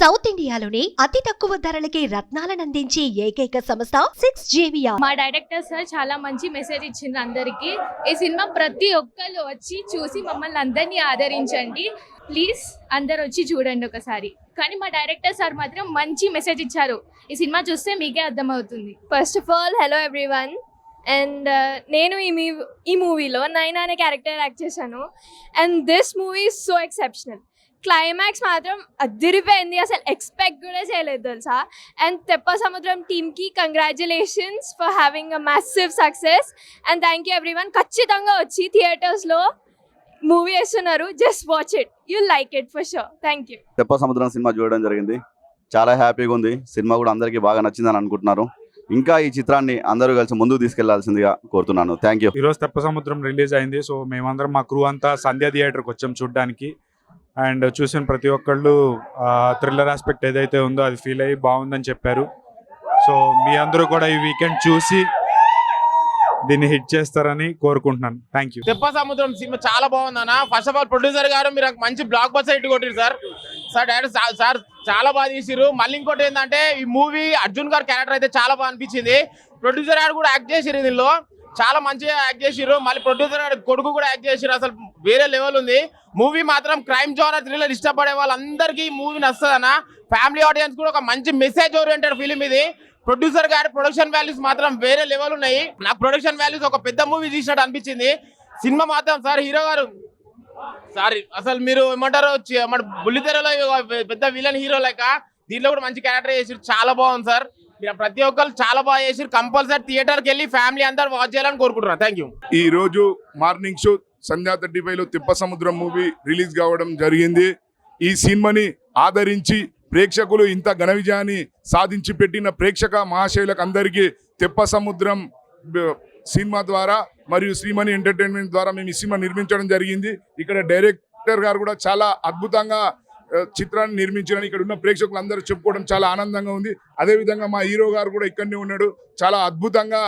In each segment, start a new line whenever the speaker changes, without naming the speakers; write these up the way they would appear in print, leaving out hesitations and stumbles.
South ఇండియాలోనే అతి తక్కువ ధరలకి రత్నాలను అందించే ఏకైక సంస్థ 6JVR.
మా డైరెక్టర్ సార్ చాలా మంచి మెసేజ్ ఇచ్చిండ్రు అందరికి. ఈ సినిమా ప్రతి ఒక్కరు వచ్చి చూసి మమ్మల్ని అందరినీ ఆదరించండి ప్లీజ్. అందరు వచ్చి చూడండి ఒకసారి. కానీ మా డైరెక్టర్ సార్ మాత్రం మంచి మెసేజ్ ఇచ్చారు. ఈ సినిమా చూస్తే మీకే అర్థమవుతుంది.
First of all hello everyone. And నేను ఈ మూవీలో నైనా అనే క్యారెక్టర్ యాక్ట్ చేశాను. And this movie is so exceptional. Climax మాత్రం అదిరిపోయింది, అసలు ఎక్స్పెక్ట్ కూడా చేయలేదు తెలుసా. అండ్ తెప్ప సముద్రం టీమ్కి congratulations for having a massive success. And thank you everyone. ఖచ్చితంగా వచ్చి థియేటర్స్లో మూవీ వేస్తున్నారు, just watch it, you like it for sure. Thank you.
తెప్ప సముద్రం సినిమా చూడడం జరిగింది, చాలా హ్యాపీగా ఉంది. సినిమా కూడా అందరికీ బాగా నచ్చిందని అనుకుంటున్నారు. ఇంకా ఈ చిత్రాన్ని అందరూ కలిసి ముందుకు తీసుకెళ్లాల్సిందిగా కోరుతున్నాను. Thank you.
ఈరోజు తెప్ప సముద్రం రిలీజ్ అయింది. సో మేమందరం మా క్రూ అంతా సంధ్య థియేటర్కి వచ్చాం చూడడానికి. అండ్ చూసిన ప్రతి ఒక్కళ్ళు థ్రిల్లర్ ఆస్పెక్ట్ ఏదైతే ఉందో అది ఫీల్ అయ్యి బాగుందని చెప్పారు. సో మీ అందరూ కూడా ఈ వీకెండ్ చూసి దీన్ని హిట్ చేస్తారని కోరుకుంటున్నాను. Thank you.
తెప్ప సముద్రం సినిమా చాలా బాగుందన్న. ఫస్ట్ ఆఫ్ ఆల్ ప్రొడ్యూసర్ గారు మీరు మంచి బ్లాక్ బస్టర్ హిట్ కొట్టారు సార్. డైరెక్టర్ సార్ చాలా బాగా తీసిరు. మళ్ళీ ఇంకోటి ఏంటంటే ఈ మూవీ అర్జున్ గారి క్యారెక్టర్ అయితే చాలా బాగా అనిపించింది. ప్రొడ్యూసర్ గారు కూడా యాక్ట్ చేసిరు, దీనిలో చాలా మంచిగా యాక్ట్ చేసిరు. మళ్ళీ ప్రొడ్యూసర్ గారి కొడుకు కూడా యాక్ట్ చేసిరు. అసలు వేరే లెవెల్ ఉంది మూవీ మాత్రం. క్రైమ్ జోనర్ థ్రిల్లర్ ఇష్టపడే వాళ్ళందరికీ ఈ మూవీ నచ్చదన్న. ఫ్యామిలీ ఆడియన్స్ కూడా ఒక మంచి మెసేజ్ ఓరియంటెడ్ ఫిలిం ఇది. ప్రొడ్యూసర్ గారి ప్రొడక్షన్ వాల్యూస్ మాత్రం వేరే లెవెల్ ఉన్నాయి. నాకు ప్రొడక్షన్ వాల్యూస్ ఒక పెద్ద మూవీ తీసినట్టు అనిపించింది. సినిమా మాత్రం సార్ హీరో గారు సారీ అసలు మీరు ఏమంటారు మన బుల్లితెరలో పెద్ద విలన్ హీరో లెక్క దీంట్లో కూడా మంచి క్యారెక్టర్ చేసారు. చాలా బాగుంది సార్. ప్రతి ఒక్కరు చాలా బాగా చేసారు. కంపల్సరీ థియేటర్కి వెళ్ళి ఫ్యామిలీ అందరు వాచ్ చేయాలని కోరుకుంటున్నాను. Thank you.
ఈ రోజు మార్నింగ్ షో సంధ్యా 35లో తిప్ప సముద్రం మూవీ రిలీజ్ కావడం జరిగింది. ఈ సినిమాని ఆదరించి ప్రేక్షకులు ఇంత ఘన విజయాన్ని సాధించి పెట్టిన ప్రేక్షక మహాశయులకు అందరికీ తెప్ప సముద్రం సినిమా ద్వారా మరియు శ్రీమణి ఎంటర్టైన్మెంట్ ద్వారా మేము ఈ సినిమా నిర్మించడం జరిగింది. ఇక్కడ డైరెక్టర్ గారు కూడా చాలా అద్భుతంగా చిత్రాన్ని నిర్మించారని ఇక్కడ ఉన్న ప్రేక్షకులు అందరూ చెప్పుకోవడం చాలా ఆనందంగా ఉంది. అదేవిధంగా మా హీరో గారు కూడా ఇక్కడనే ఉన్నాడు, చాలా అద్భుతంగా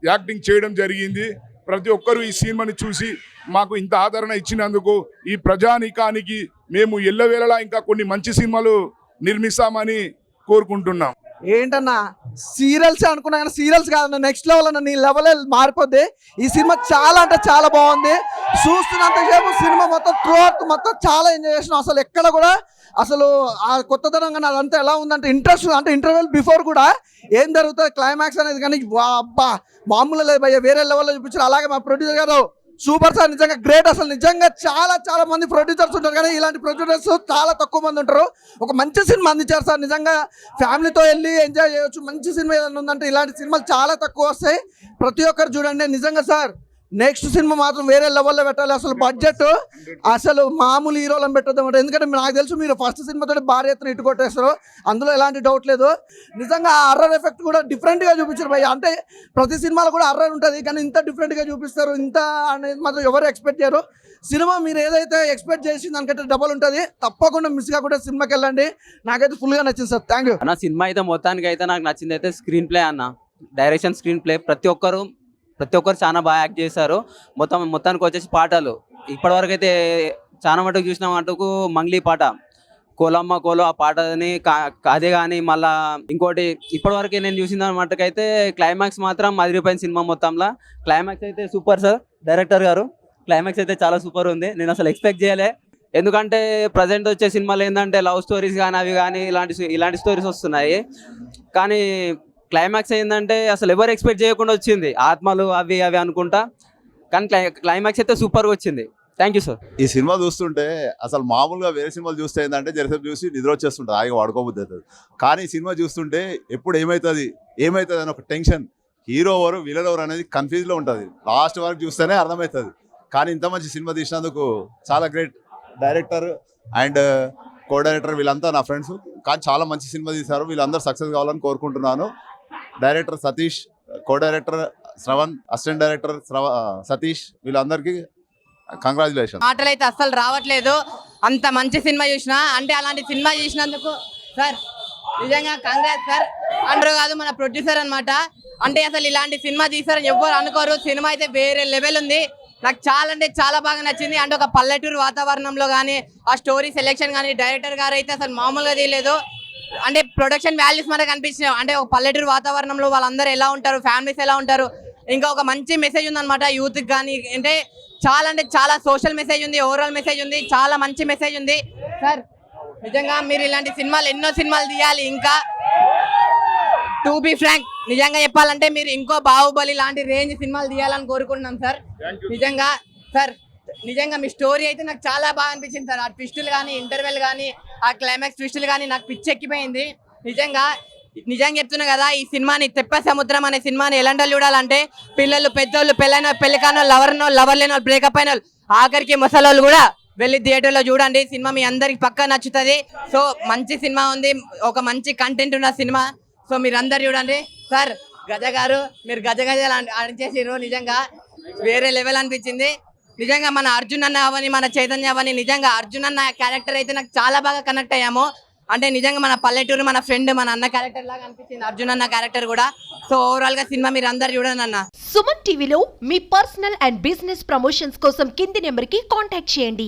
యాక్టింగ్ చేయడం జరిగింది. ప్రతి ఒక్కరూ ఈ సినిమాని చూసి మాకు ఇంత ఆదరణ ఇచ్చినందుకు ఈ ప్రజానీకానికి మేము ఎల్లవేళలా ఇంకా కొన్ని మంచి సినిమాలు నిర్మిస్తామని కోరుకుంటున్నాం.
ఏంటన్నా సీరియల్స్ అనుకున్నా కానీ సీరియల్స్ కాదన్న, నెక్స్ట్ లెవెల్ అన్న, నీ లెవెల్ మారిపోద్ది. ఈ సినిమా చాలా అంటే చాలా బాగుంది. చూస్తున్నంతసేపు సినిమా మొత్తం త్రూఅవుట్ మొత్తం చాలా ఎంజాయ్ చేసినాం. అసలు ఎక్కడ కూడా అసలు ఆ కొత్తదనంగా అదంతా ఎలా ఉందంటే ఇంట్రెస్ట్, అంటే ఇంటర్వెల్ బిఫోర్ కూడా ఏం జరుగుతుంది క్లైమాక్స్ అనేది కానీ అబ్బా మామూలు లేదు భయ్య, వేరే లెవెల్లో చూపించారు. అలాగే మా ప్రొడ్యూసర్ గారు సూపర్ సార్, నిజంగా గ్రేట్. అసలు నిజంగా చాలా చాలా మంది ప్రొడ్యూసర్స్ ఉంటారు కానీ ఇలాంటి ప్రొడ్యూసర్స్ చాలా తక్కువ మంది ఉంటారు. ఒక మంచి సినిమా అందించారు సార్. నిజంగా ఫ్యామిలీతో వెళ్ళి ఎంజాయ్ చేయొచ్చు. మంచి సినిమా ఏదైనా ఉందంటే ఇలాంటి సినిమాలు చాలా తక్కువ వస్తాయి. ప్రతి ఒక్కరు చూడండి. నిజంగా సార్ నెక్స్ట్ సినిమా మాత్రం వేరే లెవెల్లో పెట్టాలి. అసలు బడ్జెట్ అసలు మామూలు హీరోలను పెట్టద్దామంటే, ఎందుకంటే నాకు తెలుసు మీరు ఫస్ట్ సినిమాతో భారీ ఎత్తున ఇటు కొట్టేస్తారు, అందులో ఎలాంటి డౌట్ లేదు. నిజంగా ఆ అర్రర్ ఎఫెక్ట్ కూడా డిఫరెంట్గా చూపించారు భయ్య. అంటే ప్రతి సినిమాలో కూడా అర్రర్ ఉంటుంది కానీ ఇంత డిఫరెంట్గా చూపిస్తారు, ఇంత అనేది మాత్రం ఎవరు ఎక్స్పెక్ట్ చేయరు. సినిమా మీరు ఏదైతే ఎక్స్పెక్ట్ చేసి దానికంటే డబల్ ఉంటుంది. తప్పకుండా మిస్ కాకుండా సినిమాకి వెళ్ళండి. నాకైతే ఫుల్గా నచ్చింది సార్. థ్యాంక్ యూ
అన్న. సినిమా అయితే మొత్తానికి అయితే నాకు నచ్చింది అయితే స్క్రీన్ ప్లే అన్న, డైరెక్షన్, స్క్రీన్ ప్లే, ప్రతి ఒక్కరు చాలా బాగా యాక్ట్ చేశారు. మొత్తానికి వచ్చేసి పాటలు ఇప్పటివరకు అయితే చాలా మటుకు చూసిన మటుకు మంగ్లీ పాట కోలమ్మ కోలో ఆ పాటని అదే కానీ మళ్ళా ఇంకోటి ఇప్పటివరకు నేను చూసిన మటుకైతే క్లైమాక్స్ మాత్రం అదిరిపోయిన సినిమా మొత్తంలో. క్లైమాక్స్ అయితే సూపర్ సార్. డైరెక్టర్ గారు క్లైమాక్స్ అయితే చాలా సూపర్ ఉంది. నేను అసలు ఎక్స్పెక్ట్ చేయలే. ఎందుకంటే ప్రజెంట్ వచ్చే సినిమాలు ఏంటంటే లవ్ స్టోరీస్ కానీ అవి కానీ ఇలాంటి స్టోరీస్ వస్తున్నాయి. కానీ క్లైమాక్స్ ఏంటంటే అసలు ఎవరు ఎక్స్పెక్ట్ చేయకుండా వచ్చింది, ఆత్మలు అవి అనుకుంటా. కానీ క్లైమాక్స్ అయితే సూపర్గా వచ్చింది. Thank you sir.
ఈ సినిమా చూస్తుంటే అసలు మామూలుగా వేరే సినిమాలు చూస్తే ఏంటంటే జరసేపు చూసి నిద్ర వచ్చేస్తుంటుంది, హాయిగా వాడుకోబుద్ది అవుతుంది. కానీ ఈ సినిమా చూస్తుంటే ఎప్పుడు ఏమవుతుంది అని ఒక టెన్షన్. హీరో ఎవరు విలన్ ఎవరు అనేది కన్ఫ్యూజ్లో ఉంటుంది. లాస్ట్ వరకు చూస్తేనే అర్థమవుతుంది. కానీ ఇంత మంచి సినిమా తీసినందుకు చాలా great. Director and co director వీళ్ళంతా నా ఫ్రెండ్స్. కానీ చాలా మంచి సినిమా తీశారు. వీళ్ళందరూ సక్సెస్ కావాలని కోరుకుంటున్నాను. Director Satish, co director Shravan, assistant director Satish, వీళ్ళందరికీ కంగ్రాచులేషన్.
మాటలు అయితే అస్సలు రావట్లేదు. అంత మంచి సినిమా చూసినా అంటే అలాంటి సినిమా చూసినందుకు సార్ నిజంగా కంగ్రాట్స్ సార్. అందరూ కాదు మన ప్రొడ్యూసర్ అనమాట. అంటే అసలు ఇలాంటి సినిమా తీసారని ఎవ్వరు అనుకోరు. సినిమా అయితే వేరే లెవెల్ ఉంది. నాకు చాలా అంటే చాలా బాగా నచ్చింది. అంటే ఒక పల్లెటూరు వాతావరణంలో కానీ ఆ స్టోరీ సెలెక్షన్ కానీ డైరెక్టర్ గారు అయితే అసలు మామూలుగా తీయలేదు. అంటే ప్రొడక్షన్ వాల్యూస్ మనకు కనిపించినాయి. అంటే ఒక పల్లెటూరు వాతావరణంలో వాళ్ళందరూ ఎలా ఉంటారు, ఫ్యామిలీస్ ఎలా ఉంటారు, ఇంకా ఒక మంచి మెసేజ్ ఉందన్నమాట యూత్కి కానీ. అంటే చాలా సోషల్ మెసేజ్ ఉంది, ఓవరాల్ మెసేజ్ ఉంది, చాలా మంచి మెసేజ్ ఉంది సార్. నిజంగా మీరు ఇలాంటి సినిమాలు ఎన్నో సినిమాలు తీయాలి. ఇంకా టు బి ఫ్రాంక్ నిజంగా చెప్పాలంటే మీరు ఇంకో బాహుబలి లాంటి రేంజ్ సినిమాలు తీయాలని కోరుకుంటున్నాం సార్. నిజంగా సార్, నిజంగా మీ స్టోరీ అయితే నాకు చాలా బాగా అనిపించింది సార్. ఆ ట్విస్టులు కానీ, ఇంటర్వెల్ కానీ, ఆ క్లైమాక్స్ ట్విస్టులు కానీ నాకు పిచ్చెక్కిపోయింది. నిజంగా చెప్తున్నా కదా, ఈ సినిమాని తెప్ప సముద్రం అనే సినిమాని ఎలాంటి చూడాలంటే పిల్లలు, పెద్దోళ్ళు, పెళ్లి కానోళ్ళు, లవర్ లేని వాళ్ళు, బ్రేకప్ అయిన వాళ్ళు, ఆఖరికి ముసలోళ్ళు కూడా వెళ్ళి థియేటర్లో చూడండి. సినిమా మీ అందరికి పక్కా నచ్చుతుంది. సో మంచి సినిమా ఉంది, ఒక మంచి కంటెంట్ ఉన్న సినిమా. సో మీరు అందరు చూడండి సార్. గజ గారు మీరు గజ ఆడించేసిర్రు. నిజంగా వేరే లెవెల్ అనిపించింది. నిజంగా మన అర్జున్ అన్న అవని, మన చైతన్య అవని, నిజంగా అర్జున్ అన్న క్యారెక్టర్ అయితే నాకు చాలా బాగా కనెక్ట్ అయ్యాము. అంటే నిజంగా మన పల్లెటూరు, మన ఫ్రెండ్, మన అన్న క్యారెక్టర్ లాగా అనిపించింది అర్జున్ అన్న క్యారెక్టర్ కూడా. సో ఓవరాల్ గా సినిమా మీరు అందరు చూడండి అన్న.
సుమన్ టీవీలో మీ పర్సనల్ అండ్ బిజినెస్ ప్రమోషన్స్ కోసం కింది నెంబర్కి కాంటాక్ట్ చేయండి.